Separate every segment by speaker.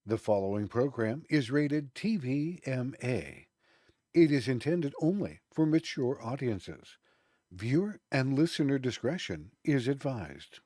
Speaker 1: The following program is rated TVMA. It is intended only for mature audiences. Viewer and listener discretion is advised.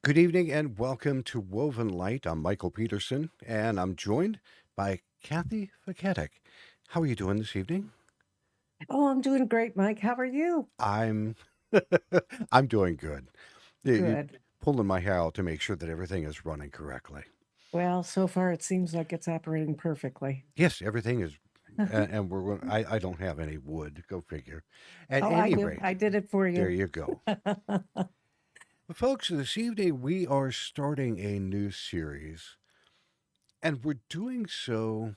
Speaker 1: Good evening and welcome to Woven Light. I'm Michael Peterson and I'm joined by Kathy Faketic. How are you doing this evening?
Speaker 2: Oh, I'm doing great, Mike. How are you?
Speaker 1: I'm I'm doing good. You
Speaker 2: Good.
Speaker 1: pulling my hair out to make sure that everything is running correctly.
Speaker 2: Well, so far it seems like it's operating perfectly.
Speaker 1: Yes, everything is, and I don't have any wood. Go figure. At
Speaker 2: Oh, I
Speaker 1: any
Speaker 2: do.
Speaker 1: rate,
Speaker 2: I did it for
Speaker 1: there
Speaker 2: you.
Speaker 1: you go. Folks, this evening we are starting a new series, and we're doing so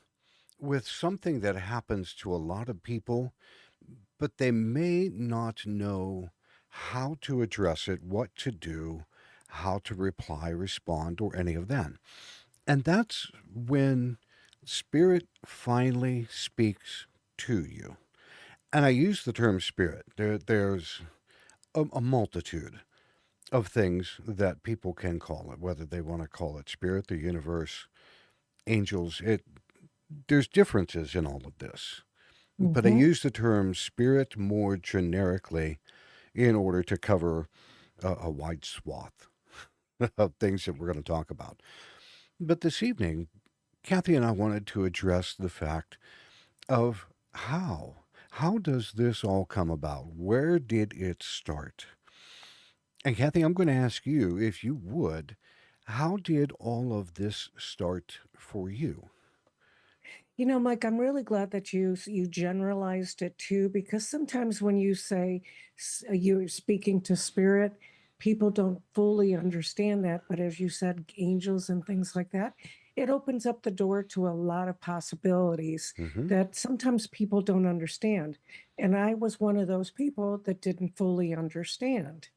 Speaker 1: with something that happens to a lot of people, but they may not know how to address it, what to do, how to reply, respond, or any of that. And that's when spirit finally speaks to you. And I use the term spirit. There's a multitude of things that people can call it, whether they want to call it spirit, the universe, angels. There's differences in all of this. But I
Speaker 2: Hmm.
Speaker 1: use the term spirit more generically in order to cover a wide swath of things that we're going to talk about. But this evening, Kathy and I wanted to address the fact of how. How does this all come about? Where did it start? And Kathy, I'm going to ask you, if you would, how did all of this start for you?
Speaker 2: You know, Mike, I'm really glad that you generalized it too, because sometimes when you say you're speaking to spirit, people don't fully understand that. But as you said, angels and things like that, it opens up the door to a lot of possibilities
Speaker 1: Hmm.
Speaker 2: that sometimes people don't understand. And I was one of those people that didn't fully understand.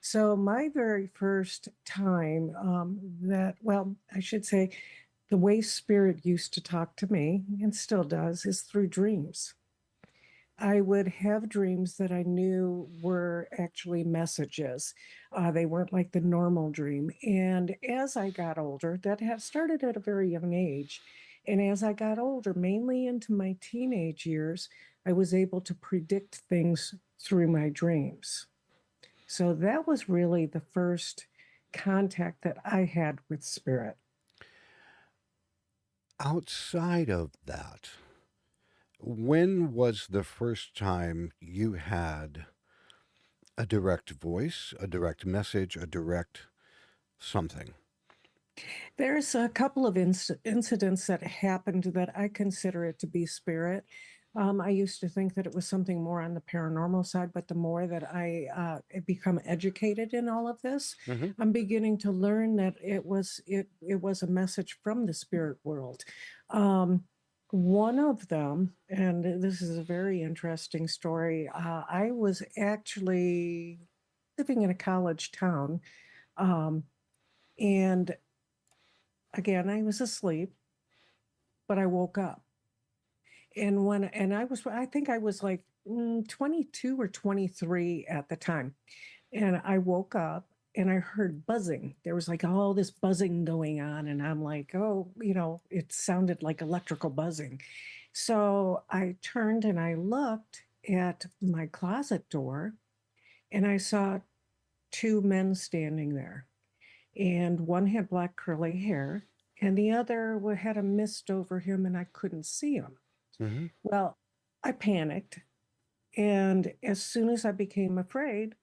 Speaker 2: So my very first time well, I should say the way spirit used to talk to me, and still does, is through dreams. I would have dreams that I knew were actually messages. They weren't like the normal dream. And as I got older, that had started at a very young age. And as I got older, mainly into my teenage years, I was able to predict things through my dreams. So that was really the first contact that I had with spirit.
Speaker 1: Outside of that, when was the first time you had a direct voice, a direct message, a direct something?
Speaker 2: There's a couple of incidents that happened that I consider it to be spirit. I used to think that it was something more on the paranormal side, but the more that I become educated in all of this,
Speaker 1: Hmm.
Speaker 2: I'm beginning to learn that it was a message from the spirit world. Um, One of them, and this is a very interesting story. I was actually living in a college town, um, and again, I was asleep, but I woke up. I think I was like 22 or 23 at the time. And I woke up and I heard buzzing. There was like all this buzzing going on. And I'm like, oh, it sounded like electrical buzzing. So I turned and I looked at my closet door and I saw two men standing there. And one had black curly hair and the other had a mist over him and I couldn't see him.
Speaker 1: Hmm.
Speaker 2: Well, I panicked, and as soon as I became afraid,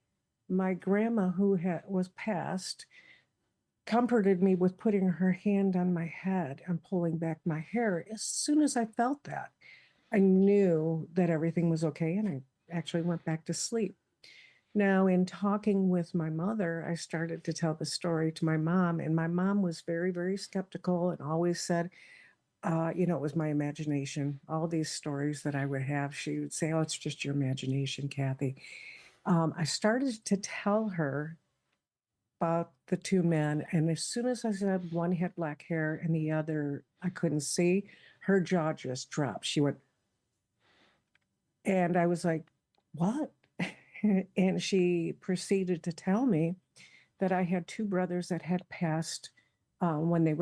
Speaker 2: my grandma, who was passed, comforted me with putting her hand on my head and pulling back my hair. As soon as I felt that, I knew that everything was okay, and I actually went back to sleep. Now, in talking with my mother, I started to tell the story to my mom, and my mom was very, very skeptical and always said, it was my imagination. All these stories that I would have, she would say, "Oh, it's just your imagination, Kathy." I started to tell her about the two men, and as soon as I said one had black hair and the other I couldn't see, her jaw just dropped. She went, and I was like, "What?" And she proceeded to tell me that I had two brothers that had passed when they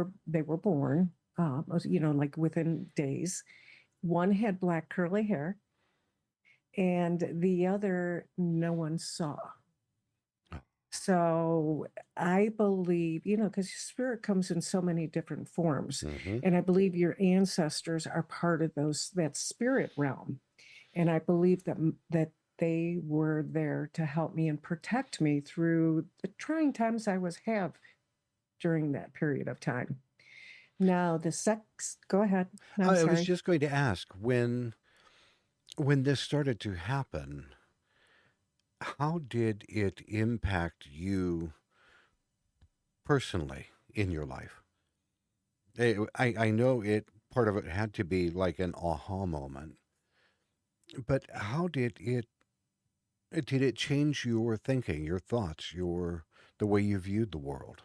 Speaker 2: were born, like within days. One had black curly hair, and the other no one saw. So I believe, because spirit comes in so many different forms,
Speaker 1: Hmm.
Speaker 2: and I believe your ancestors are part of that spirit realm, and I believe that they were there to help me and protect me through the trying times I was have during that period of time. Now the sex, go ahead. I'm
Speaker 1: I was
Speaker 2: sorry.
Speaker 1: just going to ask when this started to happen, how did it impact you personally in your life? I know it part of it had to be like an aha moment, but how did it change your thinking, your thoughts, your the way you viewed the world?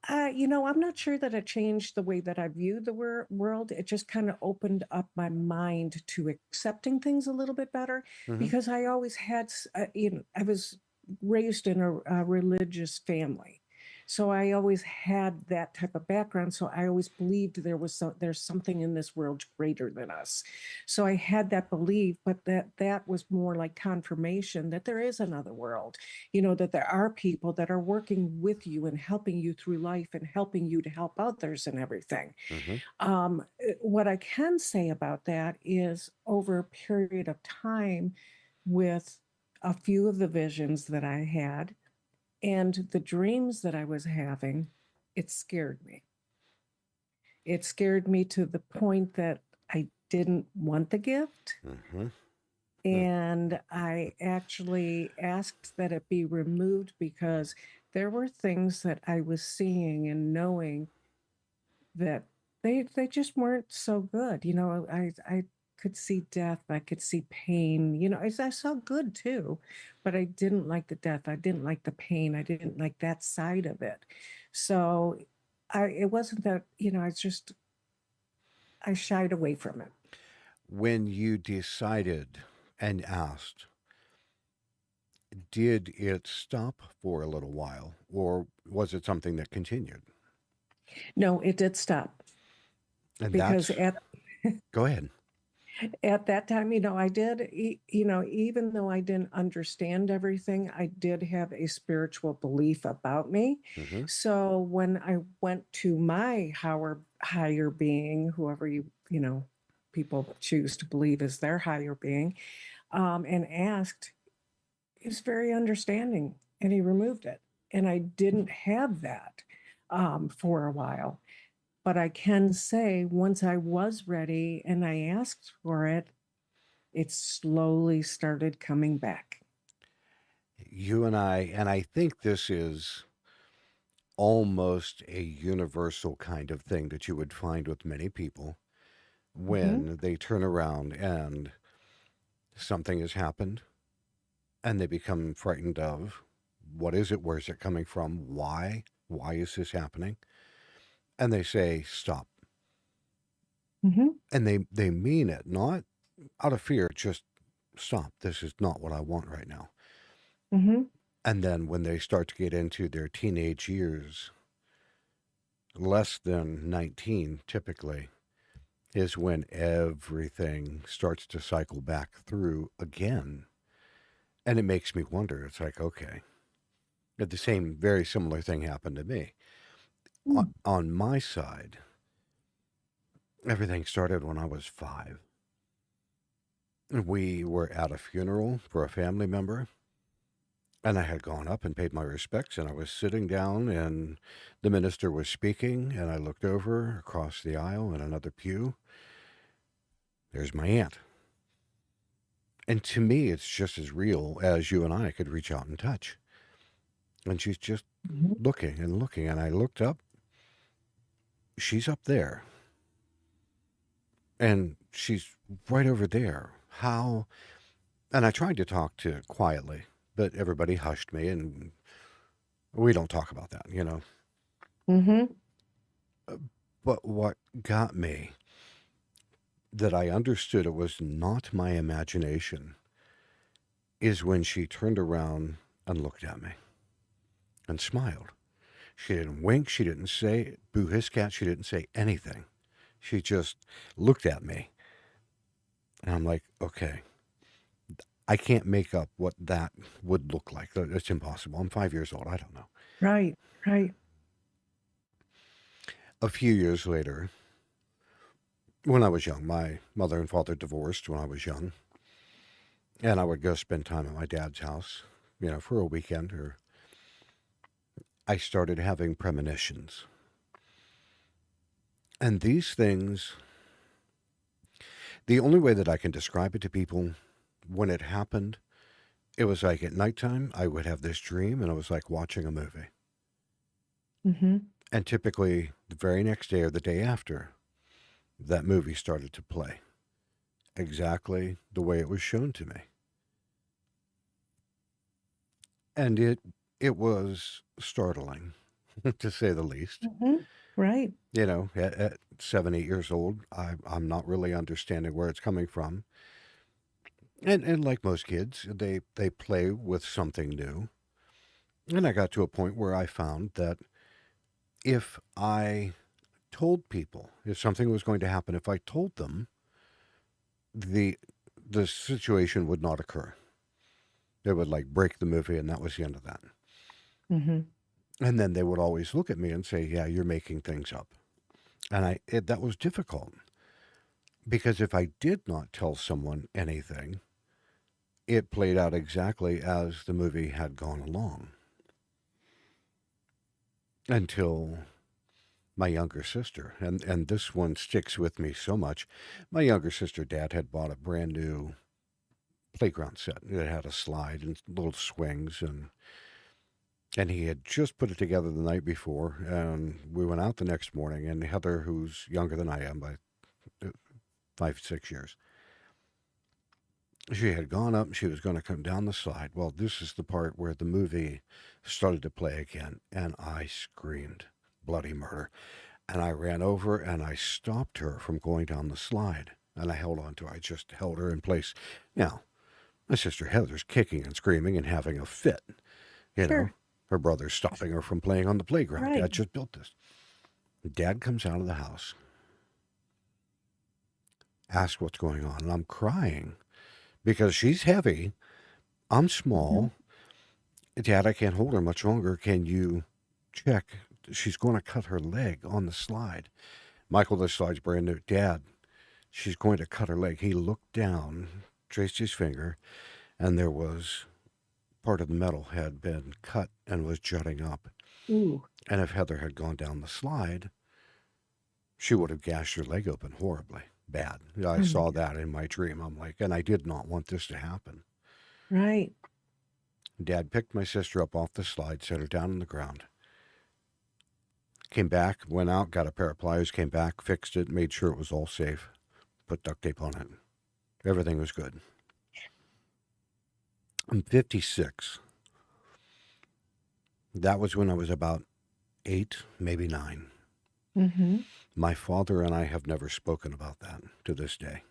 Speaker 2: I'm not sure that it changed the way that I view the world. It just kind of opened up my mind to accepting things a little bit better
Speaker 1: Hmm.
Speaker 2: because I always had, I was raised in a religious family. So I always had that type of background. So I always believed there's something in this world greater than us. So I had that belief, but that was more like confirmation that there is another world, that there are people that are working with you and helping you through life and helping you to help others and everything.
Speaker 1: Hmm.
Speaker 2: What I can say about that is over a period of time, with a few of the visions that I had and the dreams that I was having, it scared me. It scared me to the point that I didn't want the gift.
Speaker 1: Hmm.
Speaker 2: And I actually asked that it be removed because there were things that I was seeing and knowing that they just weren't so good. I could see death, I could see pain. I saw good too, but I didn't like the death. I didn't like the pain. I didn't like that side of it. So it wasn't that, I shied away from it.
Speaker 1: When you decided and asked, did it stop for a little while, or was it something that continued?
Speaker 2: No, it did stop
Speaker 1: And
Speaker 2: because
Speaker 1: that's go ahead.
Speaker 2: at that time, I did, even though I didn't understand everything, I did have a spiritual belief about me.
Speaker 1: Hmm.
Speaker 2: So when I went to my higher being, whoever people choose to believe is their higher being, and asked, he was very understanding and he removed it. And I didn't have that for a while. But I can say once I was ready and I asked for it, it slowly started coming back.
Speaker 1: You and I think this is almost a universal kind of thing that you would find with many people
Speaker 2: Mhm,
Speaker 1: when they turn around and something has happened and they become frightened of what is it? Where's it coming from? Why? Why is this happening? And they say, stop.
Speaker 2: mhm,
Speaker 1: And they mean it, not out of fear, just stop. This is not what I want right now.
Speaker 2: mhm,
Speaker 1: And then when they start to get into their teenage years, less than 19 typically, is when everything starts to cycle back through again. And it makes me wonder. It's like, okay, the same, very similar thing happened to me.
Speaker 2: mm,
Speaker 1: On my side, everything started when I was 5. We were at a funeral for a family member, and I had gone up and paid my respects, and I was sitting down, and the minister was speaking, and I looked over across the aisle in another pew. There's my aunt. And to me, it's just as real as you and I could reach out and touch. And she's just
Speaker 2: mhm,
Speaker 1: looking and looking, and I looked up. She's up there. and she's right over there. How? And I tried to talk to quietly, but everybody hushed me, and we don't talk about that, you know.
Speaker 2: Mhm.
Speaker 1: But what got me, that I understood it was not my imagination, is when she turned around and looked at me and smiled. She didn't wink. She didn't say boo hiss cat. She didn't say anything. She just looked at me. And I'm like, okay, I can't make up what that would look like. It's impossible. I'm 5 years old. I don't know.
Speaker 2: Right, right.
Speaker 1: A few years later, when I was young, my mother and father divorced when I was young. And I would go spend time at my dad's house, for a weekend. Or I started having premonitions. And these things, the only way that I can describe it to people, when it happened, it was like at nighttime, I would have this dream, and it was like watching a movie.
Speaker 2: Mhm.
Speaker 1: And typically, the very next day or the day after, that movie started to play exactly the way it was shown to me. And it was startling, to say the least.
Speaker 2: Mhm. Right.
Speaker 1: At 7, 8 years old, I'm not really understanding where it's coming from. And like most kids, they play with something new. And I got to a point where I found that if I told people, if something was going to happen, if I told them, the the situation would not occur. They would like break the movie, and that was the end of that.
Speaker 2: Mhm.
Speaker 1: And then they would always look at me and say, "Yeah, you're making things up." And that was difficult, because if I did not tell someone anything, it played out exactly as the movie had gone along, until my younger sister, and this one sticks with me so much. My younger sister, dad had bought a brand new playground set. It had a slide and little swings, and he had just put it together the night before. And we went out the next morning, and Heather, who's younger than I am by 5, 6 years, she had gone up and she was going to come down the slide. Well, this is the part where the movie started to play again, and I screamed bloody murder. And I ran over and I stopped her from going down the slide. And I held on to her. I just held her in place. Now, my sister Heather's kicking and screaming and having a fit, you know.
Speaker 2: Sure.
Speaker 1: Her brother's stopping her from playing on the playground.
Speaker 2: Right.
Speaker 1: Dad just built this. Dad comes out of the house, asks what's going on, and I'm crying because she's heavy. I'm
Speaker 2: Mhm.
Speaker 1: small. Dad, I can't hold her much longer. Can you check? She's going to cut her leg on the slide. Michael, this slide's brand new. Dad, she's going to cut her leg. He looked down, traced his finger, and there was part of the metal had been cut and was jutting up.
Speaker 2: Ooh.
Speaker 1: And if Heather had gone down the slide, she would have gashed her leg open horribly. Bad. I
Speaker 2: Oh my
Speaker 1: saw
Speaker 2: god.
Speaker 1: that in my dream. I'm like, and I did not want this to happen.
Speaker 2: Right.
Speaker 1: Dad picked my sister up off the slide, set her down on the ground, came back, went out, got a pair of pliers, came back, fixed it, made sure it was all safe, put duct tape on it. Everything was good. I'm 56. That was when I was about 8, maybe 9.
Speaker 2: Mhm.
Speaker 1: My father and I have never spoken about that to this day.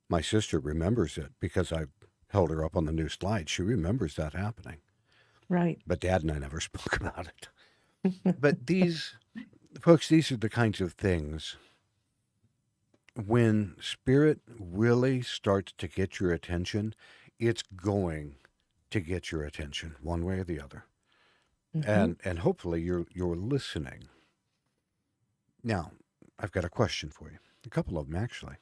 Speaker 1: My sister remembers it because I held her up on the new slide. She remembers that happening.
Speaker 2: Right.
Speaker 1: But Dad and I never spoke about it. But folks, these are the kinds of things, when spirit really starts to get your attention, it's going to get your attention one way or the other.
Speaker 2: Mhm.
Speaker 1: And hopefully you're listening. Now, I've got a question for you. A couple of them, actually.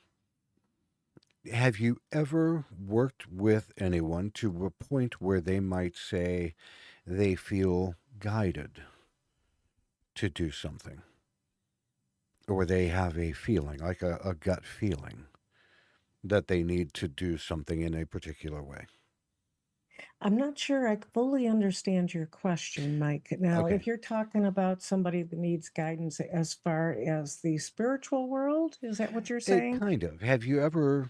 Speaker 1: Have you ever worked with anyone to a point where they might say they feel guided to do something, or they have a feeling, like a gut feeling, that they need to do something in a particular way?
Speaker 2: I'm not sure I fully understand your question, Mike. Now,
Speaker 1: Okay.
Speaker 2: if you're talking about somebody that needs guidance as far as the spiritual world, is that what you're
Speaker 1: It
Speaker 2: saying?
Speaker 1: kind of. Have you ever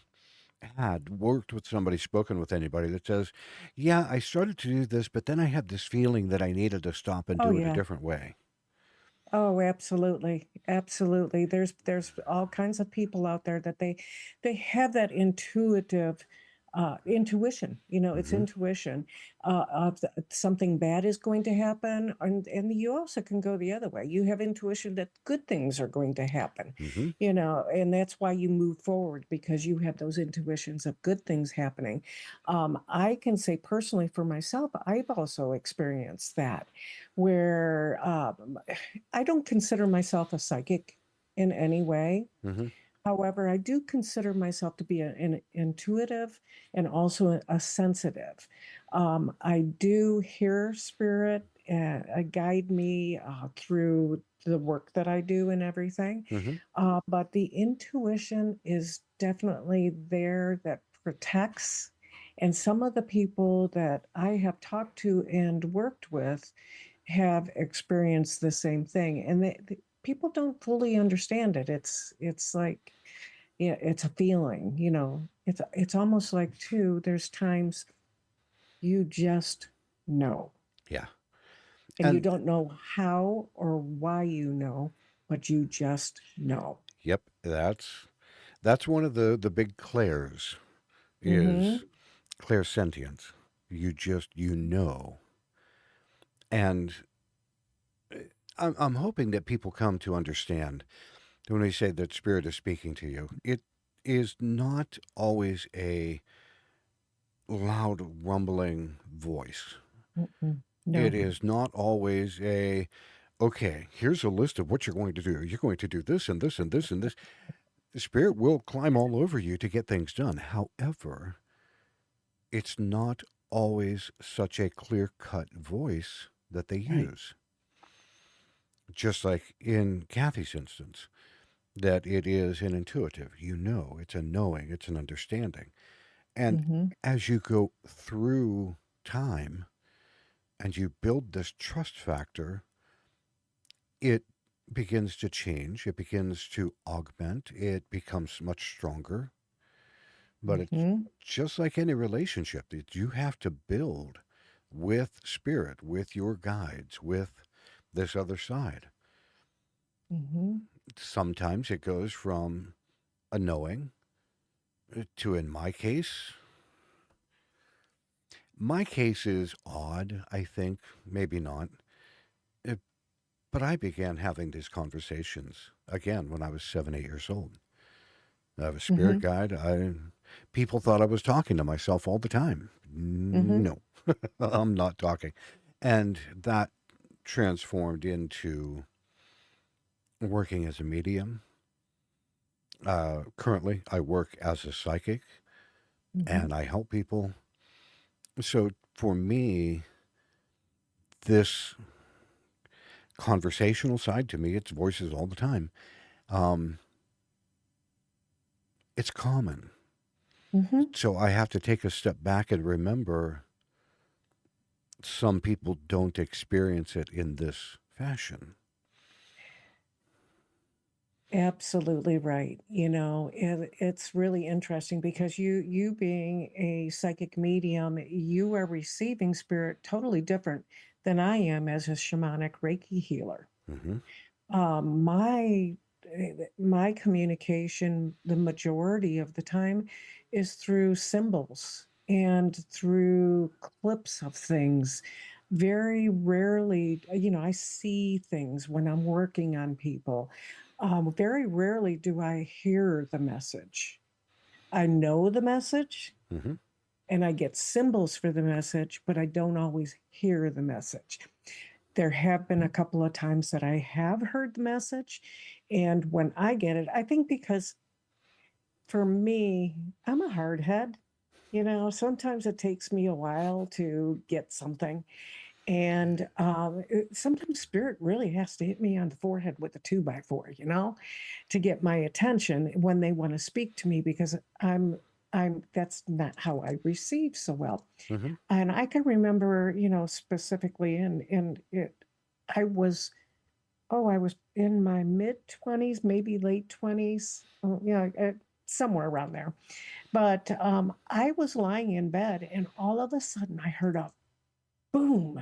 Speaker 1: had worked with somebody, spoken with anybody that says, "Yeah, I started to do this, but then I had this feeling that I needed to stop and
Speaker 2: Oh
Speaker 1: do it a
Speaker 2: yeah.
Speaker 1: different way."
Speaker 2: Oh, absolutely. Absolutely. There's all kinds of people out there that they have that intuitive intuition. You know, it's
Speaker 1: Mhm.
Speaker 2: intuition of something bad is going to happen, and you also can go the other way. You have intuition that good things are going to happen.
Speaker 1: Mhm.
Speaker 2: You know, and that's why you move forward because you have those intuitions of good things happening. I can say personally for myself, I've also experienced that where I don't consider myself a psychic in any way.
Speaker 1: Mhm.
Speaker 2: However, I do consider myself to be an intuitive and also a sensitive. I do hear spirit guide me through the work that I do and everything.
Speaker 1: Mhm.
Speaker 2: But the intuition is definitely there that protects. And some of the people that I have talked to and worked with have experienced the same thing, and people don't fully understand it. It's like, yeah, it's a feeling, you know. It's almost like too. There's times you just know,
Speaker 1: Yeah.
Speaker 2: and you
Speaker 1: And
Speaker 2: don't know how or why you know, but you just know.
Speaker 1: yep, that's one of the big clairs
Speaker 2: Mm-hmm.
Speaker 1: is clairsentience. You know. And I'm hoping that people come to understand when we say that spirit is speaking to you. It is not always a loud rumbling voice.
Speaker 2: Mm-mm.
Speaker 1: It
Speaker 2: No.
Speaker 1: is not always a, okay, here's a list of what you're going to do. You're going to do this and this and this and this. The spirit will climb all over you to get things done. However, it's not always such a clear cut voice that they
Speaker 2: Right.
Speaker 1: use. Just like in Kathy's instance, that it is an intuitive. You know, it's a knowing, it's an understanding. And
Speaker 2: Mm-hmm.
Speaker 1: as you go through time and you build this trust factor, it begins to change, it begins to augment, it becomes much stronger. But it's
Speaker 2: Mm-hmm.
Speaker 1: just like any relationship that you have to build with spirit, with your guides, with this other side.
Speaker 2: Mm-hmm.
Speaker 1: Sometimes it goes from a knowing to, in my case is odd, I think, maybe not. Uh, But I began having these conversations again when I was 7, 8 years old. I have a spirit
Speaker 2: Mm-hmm.
Speaker 1: guide. People thought I was talking to myself all the time.
Speaker 2: Mm-hmm.
Speaker 1: No, I'm not talking. And that transformed into working as a medium. Currently, I work as a psychic
Speaker 2: Mm-hmm.
Speaker 1: and I help people. So for me, this conversational side to me, it's voices all the time. Um, it's common.
Speaker 2: Mm-hmm.
Speaker 1: So I have to take a step back and remember some people don't experience it in this fashion.
Speaker 2: Absolutely right. You know, it's really interesting because you being a psychic medium, you are receiving spirit totally different than I am as a shamanic Reiki healer.
Speaker 1: Hmm.
Speaker 2: My communication, the majority of the time, is through symbols and through clips of things. Very rarely, you know, I see things when I'm working on people. Very rarely do I hear the message. I know the message
Speaker 1: Hmm.
Speaker 2: and I get symbols for the message, but I don't always hear the message. There have been a couple of times that I have heard the message. And when I get it, I think because for me, I'm a hard head. You know, sometimes it takes me a while to get something. And sometimes spirit really has to hit me on the forehead with a 2x4, you know, to get my attention when they want to speak to me because I'm that's not how I receive so well.
Speaker 1: Mhm.
Speaker 2: And I can remember, specifically in it, I was, oh, I was in my mid-20s, maybe late 20s. Oh, yeah, somewhere around there. But I was lying in bed and all of a sudden I heard a boom.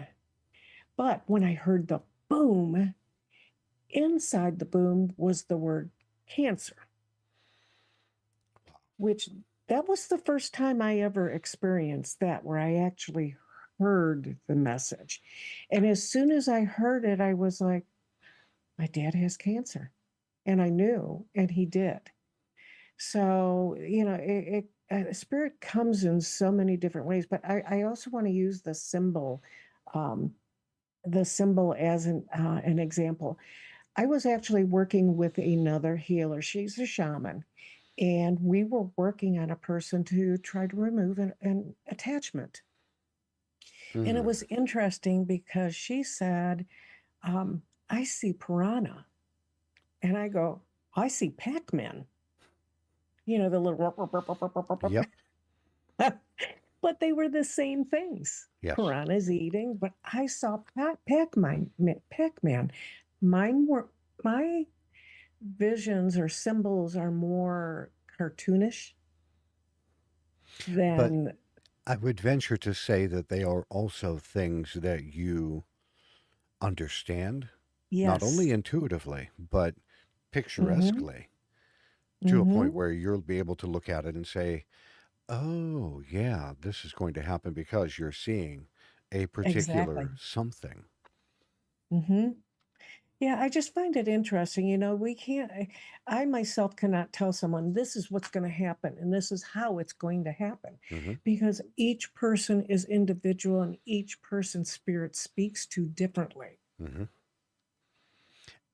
Speaker 2: But when I heard the boom, inside the boom was the word cancer, which that was the first time I ever experienced that, where I actually heard the message. And as soon as I heard it, I was like, my dad has cancer. And I knew, and he did. So, spirit comes in so many different ways, but I also want to use um, the symbol as an example. I was actually working with another healer. She's a shaman, and we were working on a person to try to remove an attachment. And it
Speaker 1: Mm.
Speaker 2: was interesting because she said, I see piranha. And I go, I see Pac Man, the little,
Speaker 1: Yep.
Speaker 2: but they were the same things.
Speaker 1: Yes.
Speaker 2: Piranhas eating, but I saw Pac Man. Mine were, my visions or symbols are more cartoonish
Speaker 1: But
Speaker 2: than,
Speaker 1: I would venture to say that they are also things that you understand, not only
Speaker 2: yes.
Speaker 1: intuitively, but
Speaker 2: Mm-hmm.
Speaker 1: picturesquely, to a point
Speaker 2: Mm-hmm.
Speaker 1: where you'll be able to look at it and say, oh, yeah, this is going to happen because you're seeing a
Speaker 2: Exactly.
Speaker 1: particular something.
Speaker 2: Mm-hmm. Yeah, I just find it interesting. We can't, I myself cannot tell someone this is what's going to happen and this is how it's going to happen
Speaker 1: Hmm.
Speaker 2: because each person is individual and each person's spirit speaks to differently.
Speaker 1: Hmm.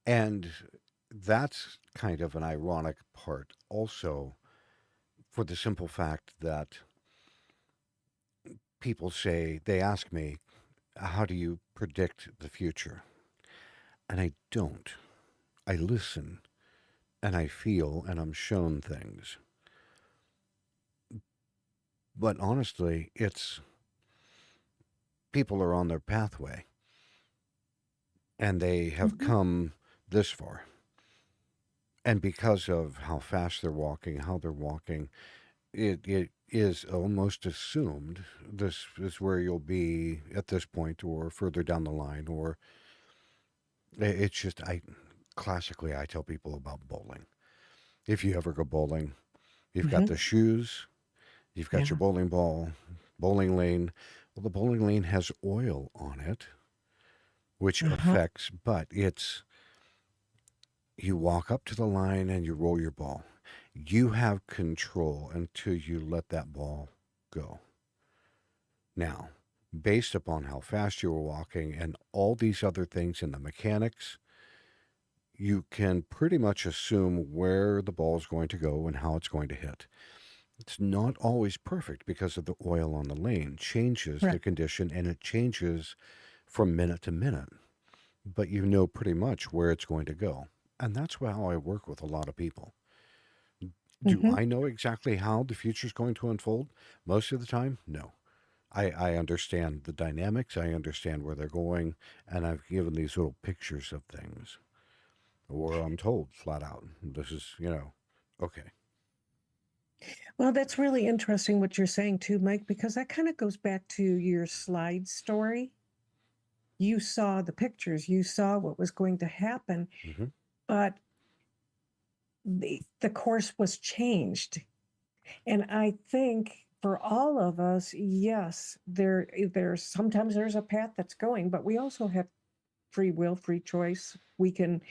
Speaker 1: And that's kind of an ironic part also, for the simple fact that people say, they ask me, how do you predict the future? And I don't. I listen and I feel and I'm shown things. But honestly, it's people are on their pathway and they have
Speaker 2: Mhm.
Speaker 1: come this far. And because of how fast they're walking, how they're walking, it is almost assumed this is where you'll be at this point or further down the line. Or it's just, classically, I tell people about bowling. If you ever go bowling, you've got
Speaker 2: Mhm.
Speaker 1: the shoes, you've got your
Speaker 2: Yeah.
Speaker 1: bowling ball, bowling lane. Well, the bowling lane has oil on it, which
Speaker 2: Uh-huh.
Speaker 1: affects, but it's, you walk up to the line and you roll your ball. You have control until you let that ball go. Now, based upon how fast you were walking and all these other things in the mechanics, you can pretty much assume where the ball is going to go and how it's going to hit. It's not always perfect because of the oil on the lane changes the
Speaker 2: Correct.
Speaker 1: condition and it changes from minute to minute, but you know pretty much where it's going to go. And that's how I work with a lot of people. Do
Speaker 2: Mhm.
Speaker 1: I know exactly how the future is going to unfold? Most of the time, no. I understand the dynamics, I understand where they're going, and I've given these little pictures of things. Or I'm told flat out, this is, okay.
Speaker 2: Well, that's really interesting what you're saying too, Mike, because that kind of goes back to your slide story. You saw the pictures, you saw what was going to happen,
Speaker 1: Hmm.
Speaker 2: but the course was changed. And I think for all of us, yes, there's sometimes there's a path that's going, but we also have free will, free choice. We can,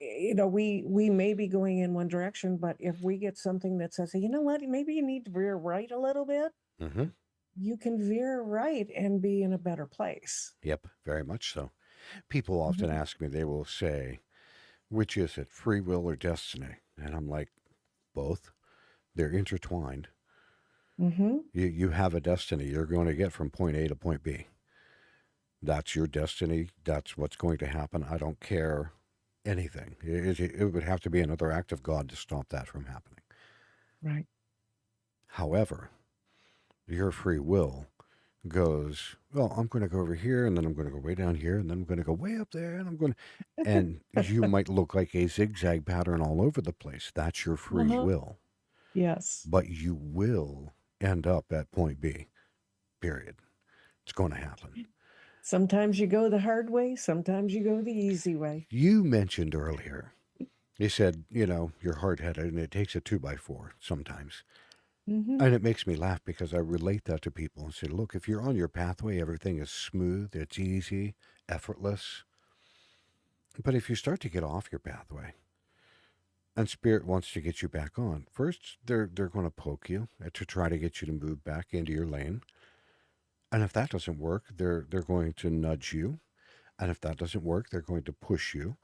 Speaker 2: we may be going in one direction, but if we get something that says, you know what, maybe you need to veer right a little bit,
Speaker 1: Hmm.
Speaker 2: you can veer right and be in a better place.
Speaker 1: Yep, very much so. People often
Speaker 2: Hmm.
Speaker 1: ask me, they will say, which is it, free will or destiny? And I'm like, both. They're intertwined.
Speaker 2: Hmm.
Speaker 1: You have a destiny. You're going to get from point A to point B. That's your destiny. That's what's going to happen. I don't care anything. It would have to be another act of God to stop that from happening.
Speaker 2: Right.
Speaker 1: However, your free will goes, well, I'm going to go over here and then I'm going to go way down here and then I'm going to go way up there and I'm going to, and you might look like a zigzag pattern all over the place. That's your free
Speaker 2: Uh-huh.
Speaker 1: will.
Speaker 2: Yes.
Speaker 1: But you will end up at point B, period. It's going to happen.
Speaker 2: Sometimes you go the hard way, sometimes you go the easy way.
Speaker 1: You mentioned earlier, you said, you're hard headed and it takes a two by four sometimes.
Speaker 2: Mm-hmm.
Speaker 1: And it makes me laugh because I relate that to people and say, look, if you're on your pathway, everything is smooth, it's easy, effortless. But if you start to get off your pathway and spirit wants to get you back on, first they're going to poke you to try to get you to move back into your lane. And if that doesn't work, they're going to nudge you. And if that doesn't work, they're going to push you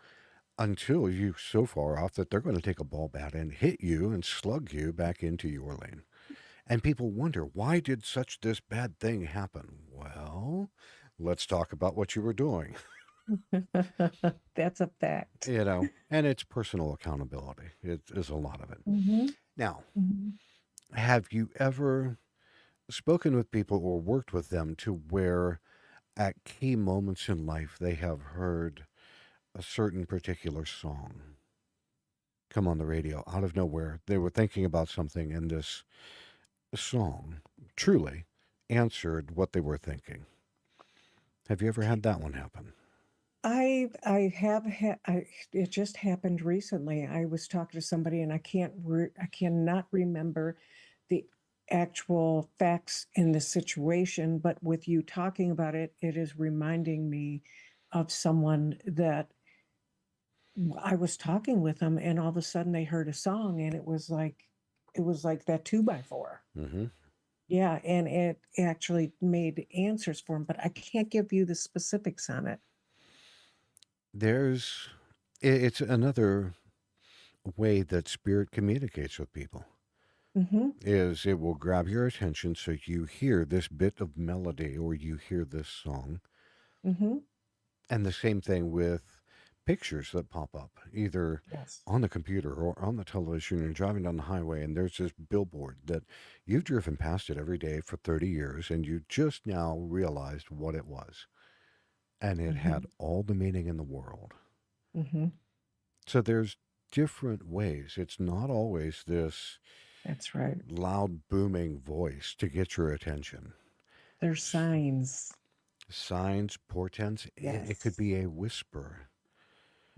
Speaker 1: until you're so far off that they're going to take a ball bat and hit you and slug you back into your lane. And people wonder, why did such this bad thing happen? Well, let's talk about what you were doing,
Speaker 2: That's a fact.
Speaker 1: and it's personal accountability. It is a lot of it.
Speaker 2: Mm-hmm.
Speaker 1: Now,
Speaker 2: Mm-hmm.
Speaker 1: have you ever spoken with people or worked with them to where at key moments in life they have heard a certain particular song come on the radio out of nowhere? They were thinking about something, and this song truly answered what they were thinking. Have you ever had that one happen?
Speaker 2: I have had it just happened recently. I was talking to somebody and I cannot remember the actual facts in the situation, but with you talking about it, it is reminding me of someone that I was talking with them and all of a sudden they heard a song and it was like that two by four.
Speaker 1: Mm-hmm.
Speaker 2: Yeah, and it actually made answers for them, but I can't give you the specifics on it.
Speaker 1: There's, it's another way that spirit communicates with people.
Speaker 2: Mm-hmm.
Speaker 1: Is it will grab your attention so you hear this bit of melody or you hear this song,
Speaker 2: Mm-hmm.
Speaker 1: and the same thing with pictures that pop up either
Speaker 2: Yes.
Speaker 1: on the computer or on the television. You're driving down the highway and there's this billboard that you've driven past it every day for 30 years and you just now realized what it was, and it
Speaker 2: Mm-hmm.
Speaker 1: had all the meaning in the world.
Speaker 2: Mm-hmm.
Speaker 1: So there's different ways. It's not always this
Speaker 2: That's right.
Speaker 1: loud booming voice to get your attention.
Speaker 2: There's
Speaker 1: S-
Speaker 2: signs.
Speaker 1: Signs, portents, it could
Speaker 2: Yes.
Speaker 1: be a whisper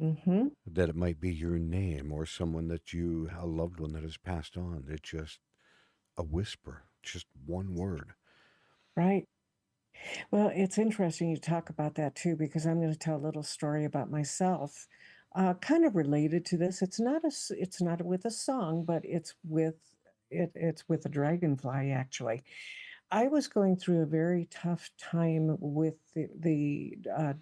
Speaker 2: Mm-hmm.
Speaker 1: that it might be your name or someone that you, a loved one that has passed on. It's just a whisper, just one word.
Speaker 2: Right. Well, it's interesting you talk about that too, because I'm going to tell a little story about myself, kind of related to this. It's not with a song, but it's with a dragonfly actually. I was going through a very tough time with the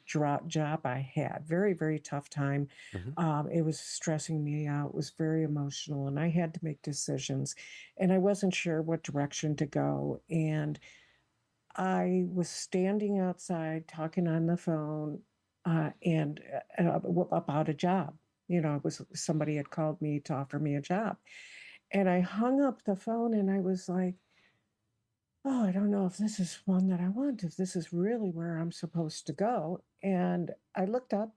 Speaker 2: job I had. Very, very tough time.
Speaker 1: Hmm.
Speaker 2: It was stressing me out. It was very emotional, and I had to make decisions, and I wasn't sure what direction to go. And I was standing outside talking on the phone, about a job. It was somebody had called me to offer me a job, and I hung up the phone, and I was like, oh, I don't know if this is one that I want, if this is really where I'm supposed to go. And I looked up,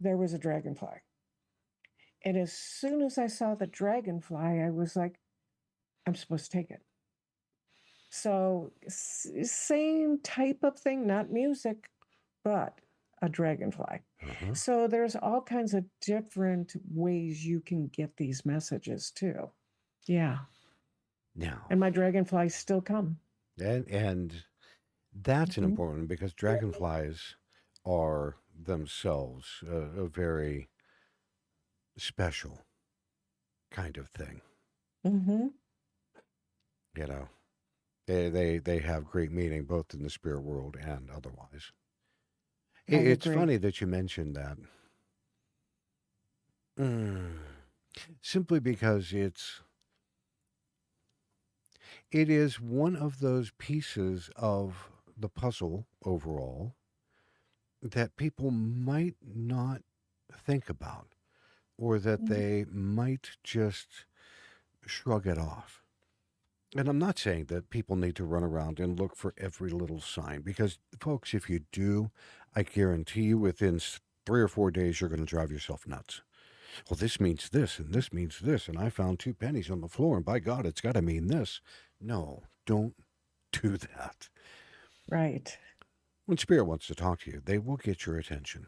Speaker 2: there was a dragonfly. And as soon as I saw the dragonfly, I was like, I'm supposed to take it. So, same type of thing, not music, but a dragonfly.
Speaker 1: Uh-huh.
Speaker 2: So, there's all kinds of different ways you can get these messages too. Yeah.
Speaker 1: Now,
Speaker 2: And my dragonflies still come.
Speaker 1: and that's an
Speaker 2: Hmm.
Speaker 1: important one because dragonflies are themselves a very special kind of thing.
Speaker 2: Hmm.
Speaker 1: You know, they have great meaning both in the spirit world and otherwise.
Speaker 2: I
Speaker 1: It's
Speaker 2: agree.
Speaker 1: funny that you mentioned that. Mm. Simply because it is one of those pieces of the puzzle overall that people might not think about or that
Speaker 2: Mhm.
Speaker 1: they might just shrug it off. And I'm not saying that people need to run around and look for every little sign because, folks, if you do, I guarantee you within 3 or 4 days, you're going to drive yourself nuts. Well, this means this, and this means this, and I found 2 pennies on the floor, and by God, it's got to mean this. No, don't do that.
Speaker 2: Right.
Speaker 1: When Spirit wants to talk to you, they will get your attention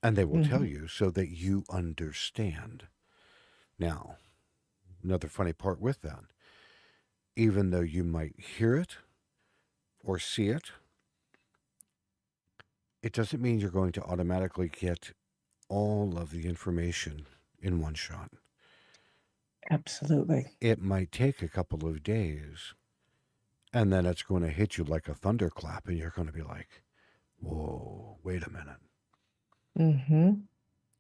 Speaker 1: and they will tell
Speaker 2: Hmm.
Speaker 1: you so that you understand. Now, another funny part with that, even though you might hear it or see it, it doesn't mean you're going to automatically get all of the information in one shot.
Speaker 2: Absolutely.
Speaker 1: It might take a couple of days, and then it's going to hit you like a thunderclap, and you're going to be like, whoa, wait a minute.
Speaker 2: Hmm.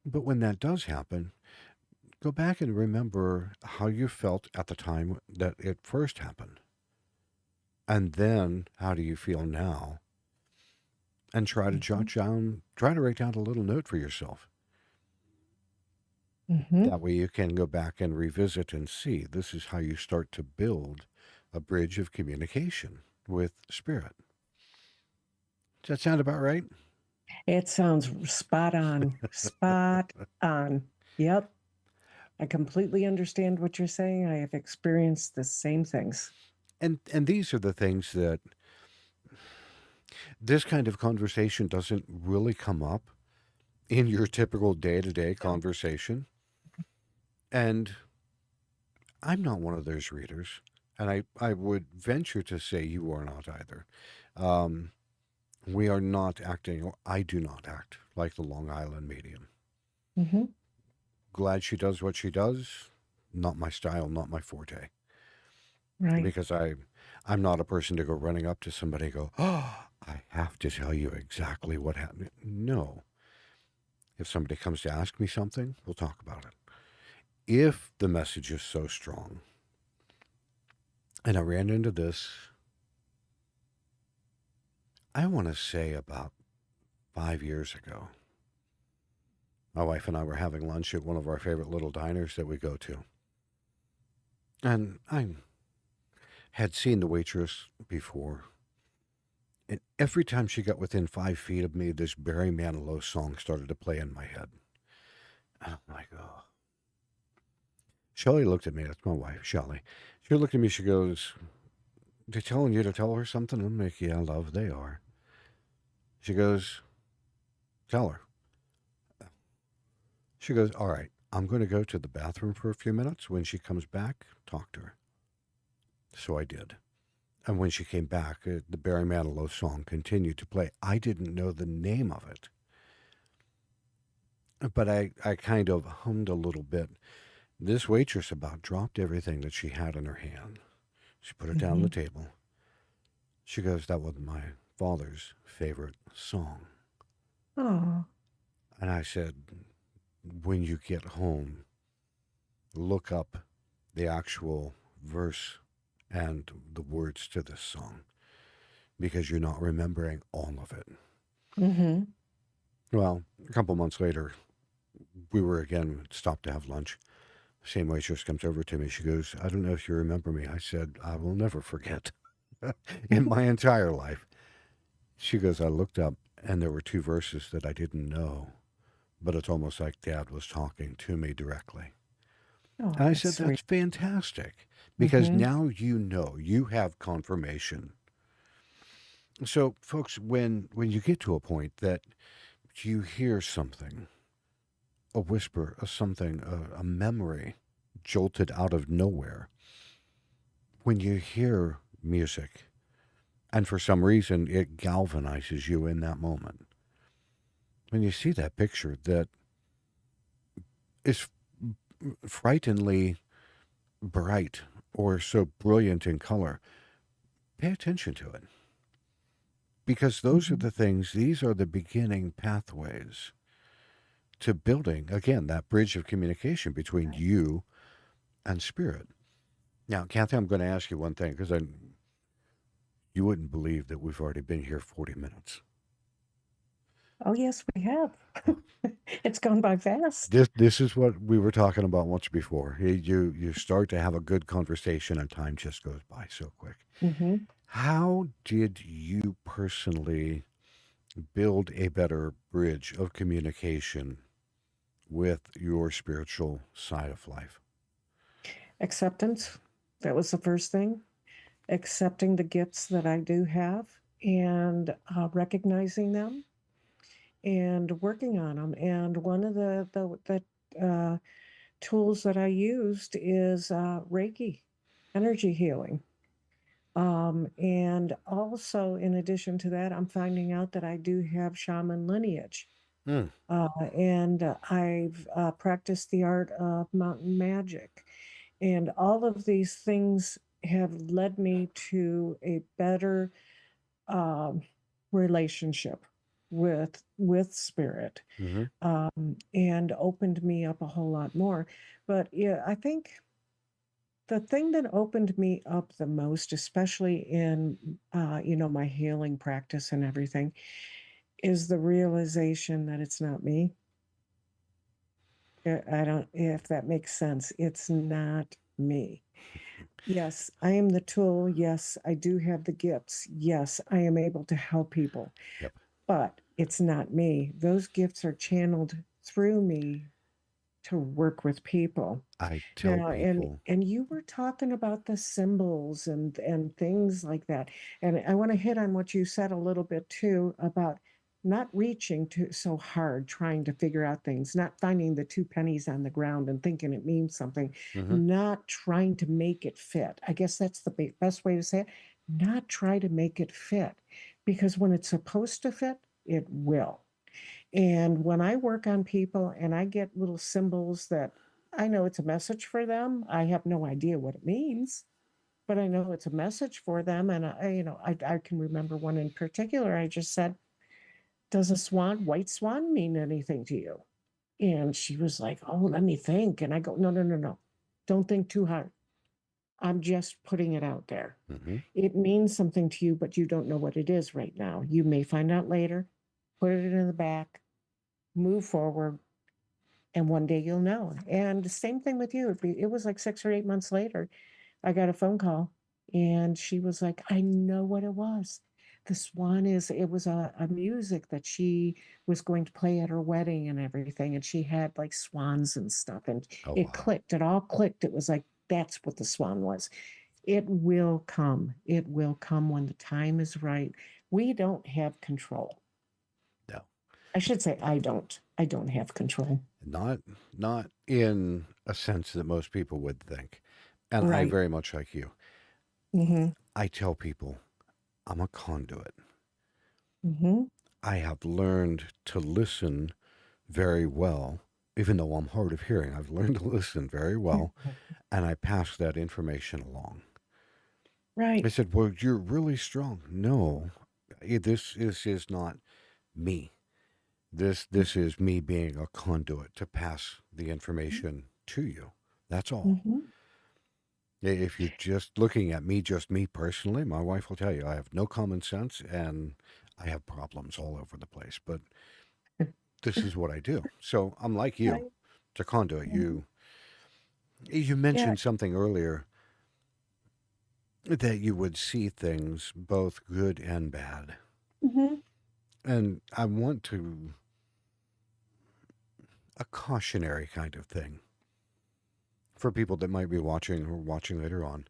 Speaker 1: But when that does happen, go back and remember how you felt at the time that it first happened. And then how do you feel now? And try to jot
Speaker 2: Hmm.
Speaker 1: down, try to write down a little note for yourself.
Speaker 2: Hmm.
Speaker 1: That way you can go back and revisit and see this is how you start to build a bridge of communication with spirit. Does that sound about right?
Speaker 2: It sounds spot on. Spot on. Yep. I completely understand what you're saying. I have experienced the same things.
Speaker 1: And these are the things that this kind of conversation doesn't really come up in your typical day-to-day
Speaker 2: No.
Speaker 1: conversation. And I'm not one of those readers, and I would venture to say you are not either. Um, we are not acting, or I do not act like the Long Island medium.
Speaker 2: Hmm.
Speaker 1: Glad she does what she does. Not my style, not my forte.
Speaker 2: Right.
Speaker 1: Because I'm not a person to go running up to somebody and go, oh, I have to tell you exactly what happened. No. If somebody comes to ask me something, we'll talk about it. If the message is so strong, and I ran into this, I want to say about 5 years ago. My wife and I were having lunch at one of our favorite little diners that we go to. And I had seen the waitress before. And every time she got within 5 feet of me, this Barry Manilow song started to play in my head. And I'm like, oh. Shelley looked at me. That's my wife, Shelley. She looked at me. She goes, they're telling you to tell her something? I'm like, yeah, love, they are. She goes, tell her. She goes, all right, I'm going to go to the bathroom for a few minutes. When she comes back, talk to her. So I did. And when she came back, the Barry Manilow song continued to play. I didn't know the name of it, but I kind of hummed a little bit. This waitress about dropped everything that she had in her hand. She put it down on the
Speaker 2: Hmm.
Speaker 1: table. She goes, that was my father's favorite song.
Speaker 2: Oh.
Speaker 1: And I said, when you get home, look up the actual verse and the words to this song because you're not remembering all of it.
Speaker 2: Hmm.
Speaker 1: Well, a couple months later, we were again stopped to have lunch. Same waitress comes over to me. She goes, I don't know if you remember me. I said, I will never forget in my entire life. She goes, I looked up and there were two verses that I didn't know, but it's almost like Dad was talking to me directly.
Speaker 2: Oh,
Speaker 1: And I
Speaker 2: that's
Speaker 1: said,
Speaker 2: sweet.
Speaker 1: that's fantastic because
Speaker 2: Hmm.
Speaker 1: now you know you have confirmation. So, folks, when you get to a point that you hear something, a whisper, a something, a memory jolted out of nowhere, when you hear music and for some reason it galvanizes you in that moment, when you see that picture that is frighteningly bright or so brilliant in color, pay attention to it because those are
Speaker 2: Hmm.
Speaker 1: the things, these are the beginning pathways to building, again, that bridge of communication between
Speaker 2: Right.
Speaker 1: you and spirit. Now, Kathy, I'm going to ask you one thing because you wouldn't believe that we've already been here 40 minutes.
Speaker 2: Oh, yes, we have.
Speaker 1: Oh,
Speaker 2: It's gone by fast.
Speaker 1: this is what we were talking about once before. You start to have a good conversation and time just goes by so quick.
Speaker 2: Mhm.
Speaker 1: How did you personally build a better bridge of communication with your spiritual side of life?
Speaker 2: Acceptance, that was the first thing. Accepting the gifts that I do have and, recognizing them and working on them. And one of the tools that I used is, Reiki, energy healing. And also in addition to that, I'm finding out that I do have shaman lineage.
Speaker 1: Mm,
Speaker 2: And I've practiced the art of mountain magic. And all of these things have led me to a better um, relationship with spirit,
Speaker 1: hmm
Speaker 2: and opened me up a whole lot more. But yeah, I think the thing that opened me up the most, especially in my healing practice and everything, is the realization that it's not me. I don't, if that makes sense. It's not me. Yes, I am the tool. Yes, I do have the gifts. Yes, I am able to help people,
Speaker 1: Yep.
Speaker 2: but it's not me. Those gifts are channeled through me to work with people.
Speaker 1: I tell
Speaker 2: Now, and
Speaker 1: people,
Speaker 2: and you were talking about the symbols and things like that. And I want to hit on what you said a little bit too about not reaching to so hard trying to figure out things, not finding the two pennies on the ground and thinking it means something,
Speaker 1: hmm
Speaker 2: not trying to make it fit. I guess that's the best way to say it. Not try to make it fit, because when it's supposed to fit, it will. And when I work on people and I get little symbols that I know it's a message for them, I have no idea what it means, but I know it's a message for them. And I can remember one in particular. I just said, "Does a white swan, mean anything to you?" And she was like, "Oh, let me think." And I go, "No, no, no, no. Don't think too hard. I'm just putting it out there.
Speaker 1: hmm
Speaker 2: It means something to you, but you don't know what it is right now. You may find out later. Put it in the back, move forward, and one day you'll know." And the same thing with you. It was like 6 or 8 months later, I got a phone call, and she was like, "I know what it was. The swan is," it was a music that she was going to play at her wedding and everything. And she had like swans and stuff. And
Speaker 1: oh
Speaker 2: it
Speaker 1: wow,
Speaker 2: clicked. It all clicked. It was like, that's what the swan was. It will come. It will come when the time is right. We don't have control.
Speaker 1: no,
Speaker 2: I should say, I don't. I don't have control.
Speaker 1: not not in a sense that most people would think. And I
Speaker 2: Right.
Speaker 1: very much like you.
Speaker 2: Mhm.
Speaker 1: I tell people I'm a conduit.
Speaker 2: Mhm.
Speaker 1: I have learned to listen very well, even though I'm hard of hearing. I've learned to listen very well, and I pass that information along.
Speaker 2: Right.
Speaker 1: They said, "Well, you're really strong." No, this is not me. This is me being a conduit to pass the information to you. That's all.
Speaker 2: Mhm.
Speaker 1: If you're just looking at me, just me personally, my wife will tell you I have no common sense and I have problems all over the place. But this is what I do. So I'm like you.
Speaker 2: Right.
Speaker 1: It's a conduit.
Speaker 2: Mhm.
Speaker 1: You
Speaker 2: Yeah.
Speaker 1: mentioned something earlier that you would see things both good and bad.
Speaker 2: Mhm.
Speaker 1: And I want to a cautionary kind of thing for people that might be watching or watching later on.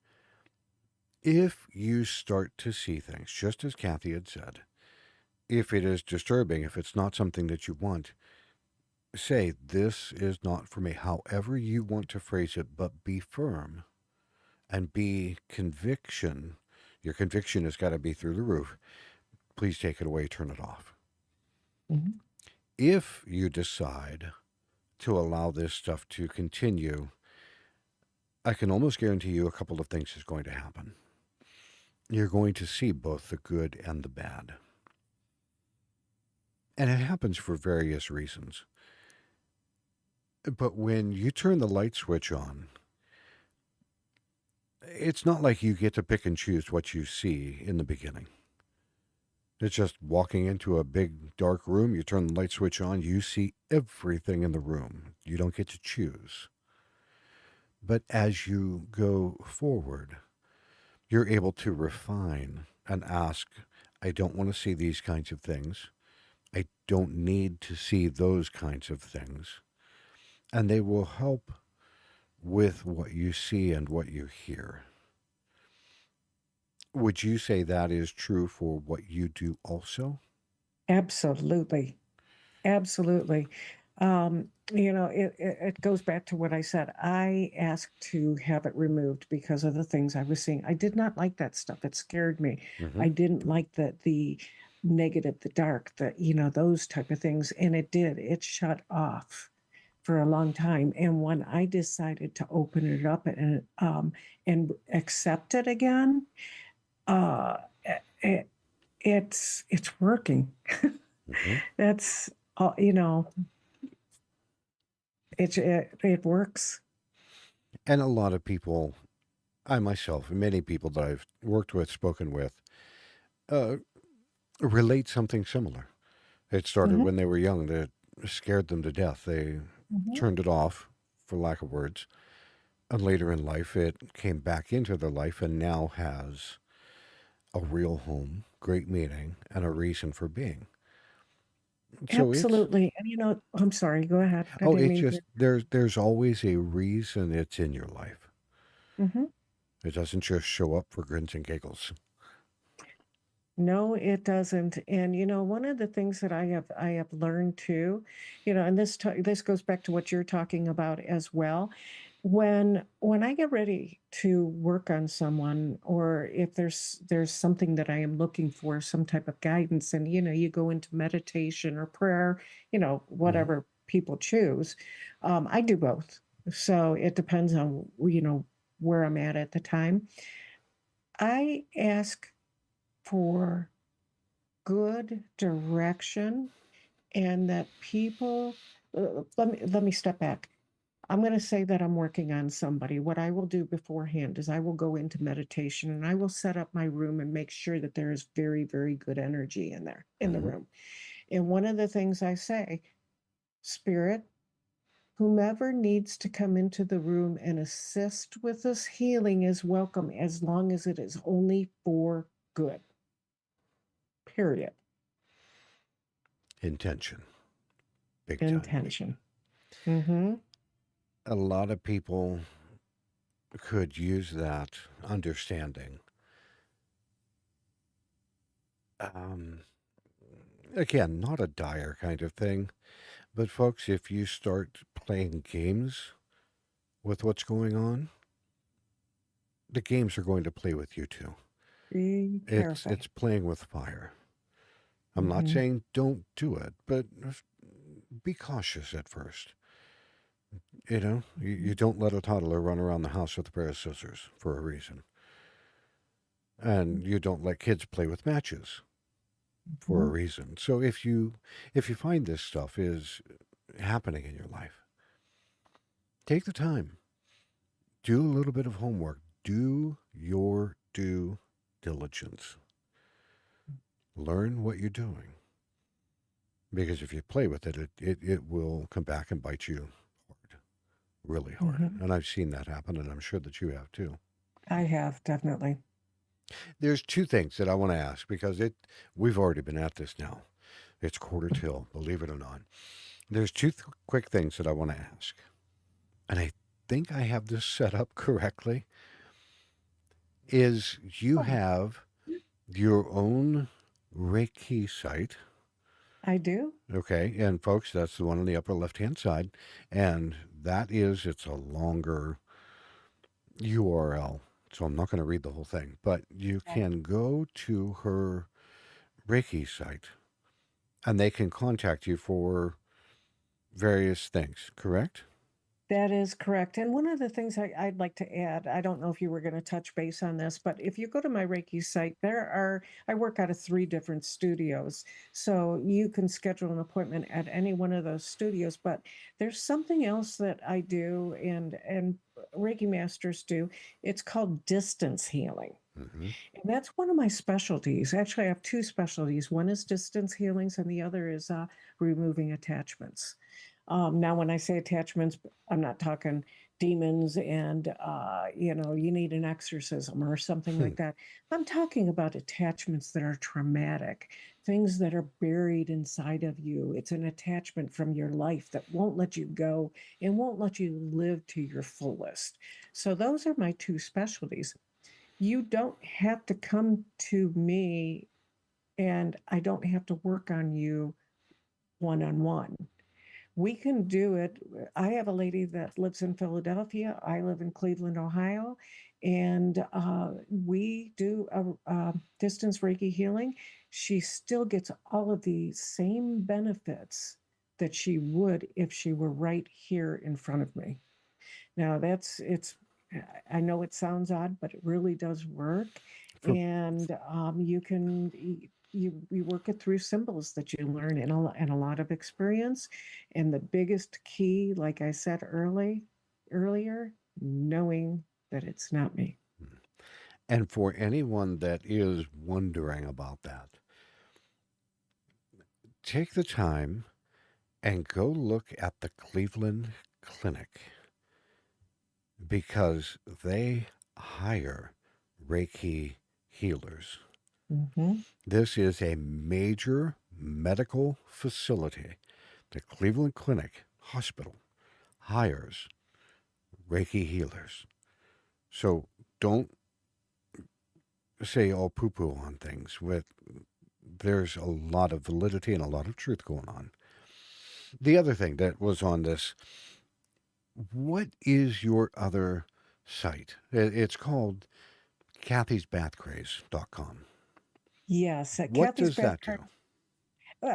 Speaker 1: If you start to see things, just as Kathy had said, if it is disturbing, if it's not something that you want, say, this is not for me. However, you want to phrase it, but be firm and be conviction. Your conviction has got to be through the roof. Please take it away, turn it off.
Speaker 2: Mhm.
Speaker 1: If you decide to allow this stuff to continue, I can almost guarantee you a couple of things is going to happen. You're going to see both the good and the bad. And it happens for various reasons. But when you turn the light switch on, it's not like you get to pick and choose what you see in the beginning. It's just walking into a big dark room, you turn the light switch on, you see everything in the room. You don't get to choose. But as you go forward, you're able to refine and ask, I don't want to see these kinds of things. I don't need to see those kinds of things. And they will help with what you see and what you hear. Would you say that is true for what you do also?
Speaker 2: Absolutely. Absolutely. It goes back to what I said. I asked to have it removed because of the things I was seeing. I did not like that stuff. It scared me.
Speaker 1: Hmm.
Speaker 2: I didn't like the negative, the dark, those type of things. And it did. It shut off for a long time. And when I decided to open it up and accept it again, uh, it, it's working.
Speaker 1: Hmm.
Speaker 2: That's all, it works.
Speaker 1: And a lot of people, I myself, and many people that I've worked with, spoken with, uh, relate something similar. It started
Speaker 2: Mhm,
Speaker 1: when they were young that scared them to death. They
Speaker 2: mhm.
Speaker 1: turned it off, for lack of words. And later in life, it came back into their life and now has a real home, great meaning, and a reason for being. So it's
Speaker 2: Absolutely, and, I'm sorry, go ahead. I
Speaker 1: oh,
Speaker 2: didn't
Speaker 1: it's
Speaker 2: mean
Speaker 1: just
Speaker 2: to.
Speaker 1: there's always a reason it's in your life.
Speaker 2: Mhm.
Speaker 1: It doesn't just show up for grins and giggles.
Speaker 2: No, it doesn't. And one of the things that I have learned too, and this goes back to what you're talking about as well. When I get ready to work on someone, or if there's something that I am looking for, some type of guidance, and you go into meditation or prayer,
Speaker 1: Hmm.
Speaker 2: whatever people choose. I do both. So it depends on where I'm at the time. I ask for good direction and that people let me step back. I'm going to say that I'm working on somebody. What I will do beforehand is I will go into meditation and I will set up my room and make sure that there is very, very good energy in there, in the
Speaker 1: Hmm.
Speaker 2: room. And one of the things I say, Spirit, whomever needs to come into the room and assist with this healing is welcome as long as it is only for good, period.
Speaker 1: Intention, big time.
Speaker 2: Intention. Mm-hmm.
Speaker 1: A lot of people could use that understanding. Um, Again, not a dire kind of thing, but folks, if you start playing games with what's going on, the games are going to play with you too.
Speaker 2: Be careful.
Speaker 1: It's playing with fire. I'm not
Speaker 2: Mhm,
Speaker 1: saying don't do it, but be cautious at first. You
Speaker 2: mhm,
Speaker 1: don't let a toddler run around the house with a pair of scissors for a reason. And you don't let kids play with matches for a
Speaker 2: mhm,
Speaker 1: reason. So if you find this stuff is happening in your life, take the time. Do a little bit of homework. Do your due diligence. Learn what you're doing. Because if you play with it, it will come back and bite you hard, really hard.
Speaker 2: mhm.
Speaker 1: And I've seen that happen, and I'm sure that you have too.
Speaker 2: I have, definitely.
Speaker 1: There's two things that I want to ask because we've already been at this now. It's quarter till, believe it or not. There's two quick things that I want to ask. And I think I have this set up correctly. Is you
Speaker 2: Oh,
Speaker 1: have your own Reiki site.
Speaker 2: I do?
Speaker 1: Okay. And folks, that's the one on the upper left hand side. And it's a longer URL. So I'm not going to read the whole thing, but you
Speaker 2: Okay.
Speaker 1: can go to her Reiki site and they can contact you for various things, correct?
Speaker 2: That is correct. And one of the things I'd like to add, I don't know if you were going to touch base on this, but if you go to my Reiki site, I work out of three different studios. So you can schedule an appointment at any one of those studios. But there's something else that I do and Reiki masters do. It's called distance healing.
Speaker 1: Hmm.
Speaker 2: And that's one of my specialties. Actually, I have two specialties. One is distance healings, and the other is removing attachments. Now, when I say attachments, I'm not talking demons and, you need an exorcism or something
Speaker 1: Hmm.
Speaker 2: like that. I'm talking about attachments that are traumatic, things that are buried inside of you. It's an attachment from your life that won't let you go and won't let you live to your fullest. So, those are my two specialties. You don't have to come to me, and I don't have to work on you one on one. We can do it. I have a lady that lives in Philadelphia. I live in Cleveland, Ohio, and we do a distance Reiki healing. She still gets all of the same benefits that she would if she were right here in front of me. Now I know it sounds odd, but it really does work.
Speaker 1: For
Speaker 2: And you work it through symbols that you learn in a lot of experience. And the biggest key, like I said earlier, knowing that it's not me.
Speaker 1: and for anyone that is wondering about that, take the time and go look at the Cleveland Clinic because they hire Reiki healers.
Speaker 2: Hmm.
Speaker 1: This is a major medical facility. The Cleveland Clinic Hospital hires Reiki healers. So don't say all poo poo on things. There's a lot of validity and a lot of truth going on. The other thing that was on this, what is your other site? It's called kathysbathcraze.com.
Speaker 2: Yes,
Speaker 1: What
Speaker 2: Kathy's
Speaker 1: does
Speaker 2: Bath.
Speaker 1: that do?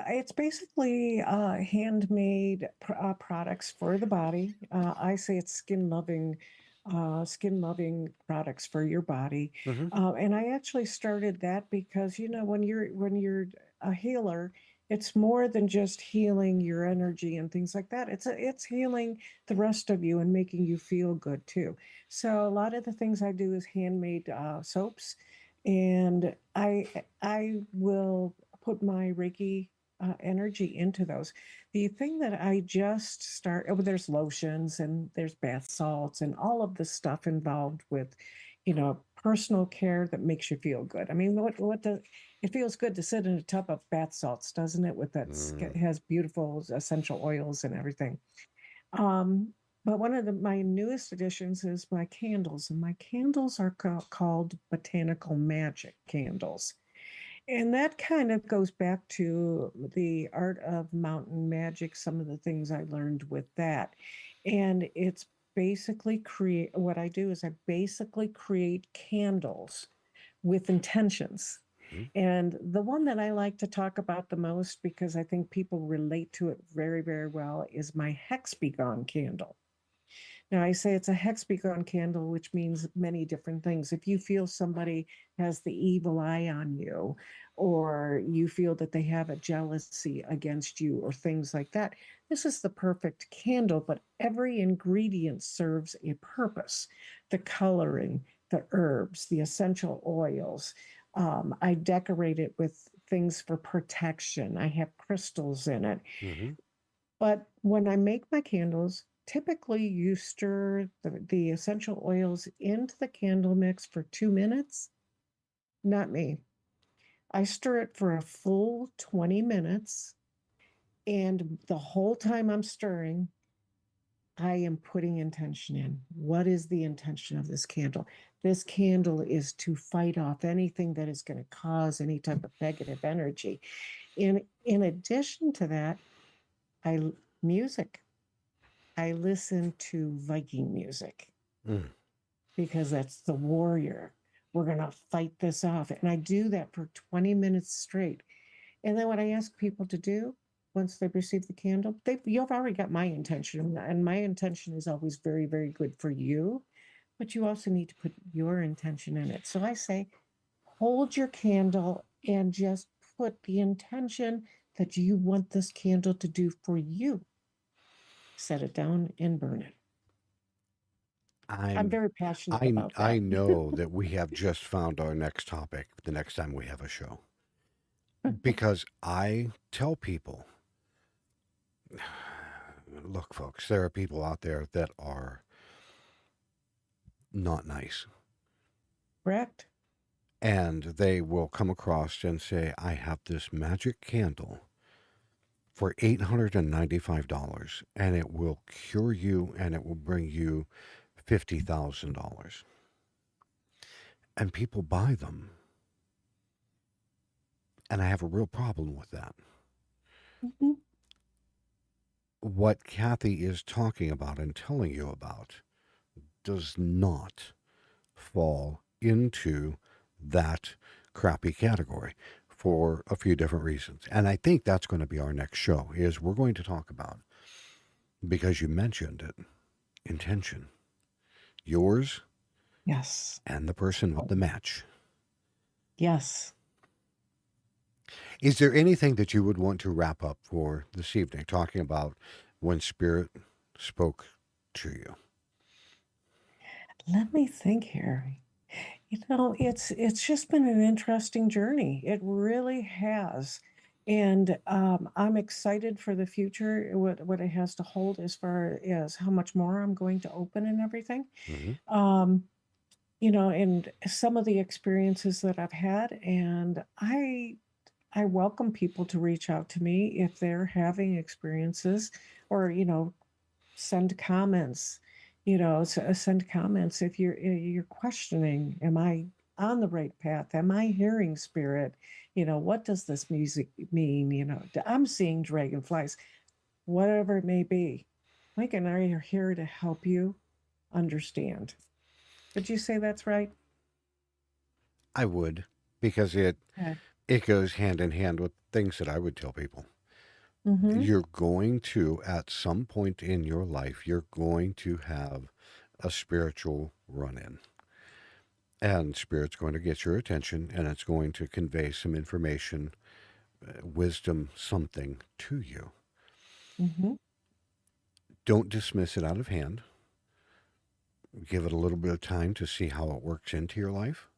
Speaker 2: It's basically handmade products for the body. I say it's skin loving products for your body.
Speaker 1: Hmm.
Speaker 2: And I actually started that because when you're a healer, it's more than just healing your energy and things like that. It's healing the rest of you and making you feel good too. So a lot of the things I do is handmade soaps, and I will put my Reiki energy into those. The thing that I just start, oh, there's lotions and there's bath salts and all of the stuff involved with, personal care that makes you feel good. I mean, what does it feels good to sit in a tub of bath salts, doesn't it? With that,
Speaker 1: Mm.
Speaker 2: it has beautiful essential oils and everything. Um, but one of my newest additions is my candles, and my candles are called botanical magic candles. And that kind of goes back to the art of mountain magic, some of the things I learned with that. And it's basically what I do is I basically create candles with intentions.
Speaker 1: Mhm.
Speaker 2: And the one that I like to talk about the most, because I think people relate to it very, very well, is my Hex Be Gone candle. Now, I say it's a hexagon candle, which means many different things. If you feel somebody has the evil eye on you, or you feel that they have a jealousy against you, or things like that, this is the perfect candle. But every ingredient serves a purpose: the coloring, the herbs, the essential oils. I decorate it with things for protection. I have crystals in it.
Speaker 1: Mhm.
Speaker 2: But when I make my candles, typically you stir the essential oils into the candle mix for 2 minutes. Not me. I stir it for a full 20 minutes. And the whole time I'm stirring, I am putting intention in. What is the intention of this candle? This candle is to fight off anything that is going to cause any type of negative energy. In addition to that, I music. I listen to Viking music
Speaker 1: Mm.
Speaker 2: because that's the warrior. We're going to fight this off. And I do that for 20 minutes straight. And then what I ask people to do once they receive the candle, you've already got my intention. And my intention is always very, very good for you. But you also need to put your intention in it. So I say, hold your candle and just put the intention that you want this candle to do for you. Set it down and burn it. I'm
Speaker 1: I'm
Speaker 2: very passionate
Speaker 1: I
Speaker 2: about
Speaker 1: I
Speaker 2: that.
Speaker 1: know that we have just found our next topic the next time we have a show. Because I tell people, look, folks, there are people out there that are not nice.
Speaker 2: Correct?
Speaker 1: And they will come across and say, I have this magic candle for $895 and it will cure you and it will bring you $50,000. And people buy them. And I have a real problem with that.
Speaker 2: Mhm.
Speaker 1: What Kathy is talking about and telling you about does not fall into that crappy category for a few different reasons. And I think that's going to be our next show is we're going to talk about because you mentioned it, intention. Yours
Speaker 2: Yes.
Speaker 1: and the person with the match.
Speaker 2: Yes.
Speaker 1: Is there anything that you would want to wrap up for this evening talking about when spirit spoke to you?
Speaker 2: Let me think here. It's just been an interesting journey. It really has. And I'm excited for the future, what it has to hold as far as how much more I'm going to open and everything.
Speaker 1: Hmm.
Speaker 2: Um, and some of the experiences that I've had, and I welcome people to reach out to me if they're having experiences or, send comments, send comments if you're questioning, am I on the right path? Am I hearing spirit? What does this music mean? I'm seeing dragonflies, whatever it may be. Mike and I are here to help you understand. Would you say that's right?
Speaker 1: I would, because
Speaker 2: Yeah.
Speaker 1: it goes hand in hand with things that I would tell people.
Speaker 2: Mm-hmm.
Speaker 1: You're going to, at some point in your life, you're going to have a spiritual run in. And spirit's going to get your attention and it's going to convey some information, wisdom, something to you.
Speaker 2: Mm-hmm.
Speaker 1: Don't dismiss it out of hand. Give it a little bit of time to see how it works into your life.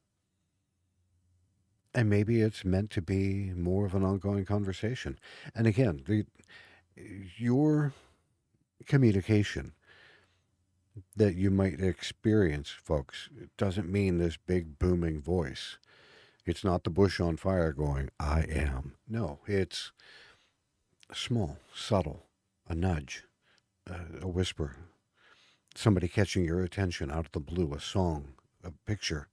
Speaker 1: And maybe it's meant to be more of an ongoing conversation. And again, your communication that you might experience, folks, it doesn't mean this big booming voice. It's not the bush on fire going, I am. No, it's small, subtle, a nudge, a whisper, somebody catching your attention out of the blue, a song, a picture.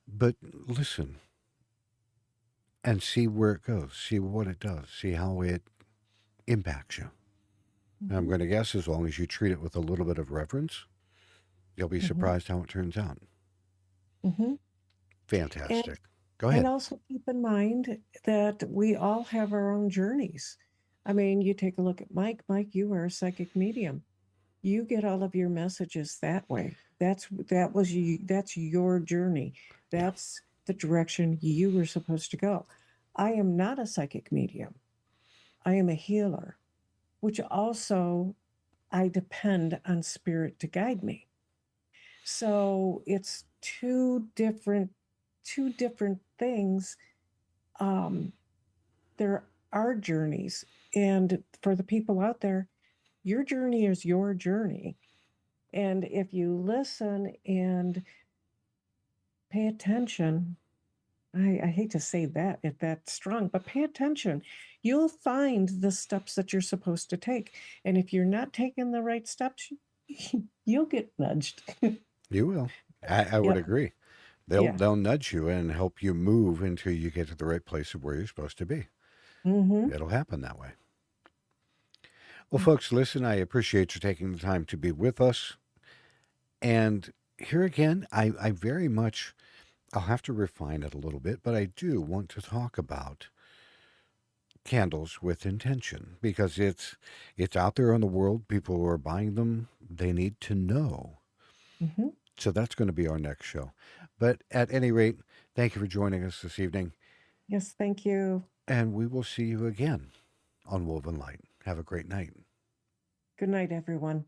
Speaker 1: But listen and see where it goes, see what it does, see how it impacts you. And I'm
Speaker 2: Mm-hmm.
Speaker 1: going to guess as long as you treat it with a little bit of reverence, you'll be
Speaker 2: Mm-hmm.
Speaker 1: surprised how it turns out.
Speaker 2: Mm-hmm. And
Speaker 1: Fantastic. Go
Speaker 2: and
Speaker 1: ahead.
Speaker 2: also keep in mind that we all have our own journeys. I mean, you take a look at Mike. Mike, you are a psychic medium. You get all of your messages that way. That's your journey.
Speaker 1: Yeah.
Speaker 2: That's the direction you were supposed to go. I am not a psychic medium. I am a healer, which also I depend on spirit to guide me. So it's two different things. Um, there are journeys. And for the people out there, your journey is your journey. And if you listen and pay attention, I hate to say that if that's strong, but pay attention. You'll find the steps that you're supposed to take. And if you're not taking the right steps, you'll get nudged.
Speaker 1: You will. I would
Speaker 2: Yep.
Speaker 1: agree.
Speaker 2: Yeah.
Speaker 1: They'll nudge you and help you move until you get to the right place of where you're supposed to be.
Speaker 2: Mm-hmm.
Speaker 1: It'll happen that way. Well, folks, listen, I appreciate you taking the time to be with us. And here again, I very much, I'll have to refine it a little bit, but I do want to talk about candles with intention because it's out there in the world. People who are buying them, they need to know.
Speaker 2: Mm-hmm.
Speaker 1: So that's going to be our next show. But at any rate, thank you for joining us this evening,
Speaker 2: Yes, thank you.
Speaker 1: and we will see you again on Woven Light. Have a great night.
Speaker 2: Good night, everyone.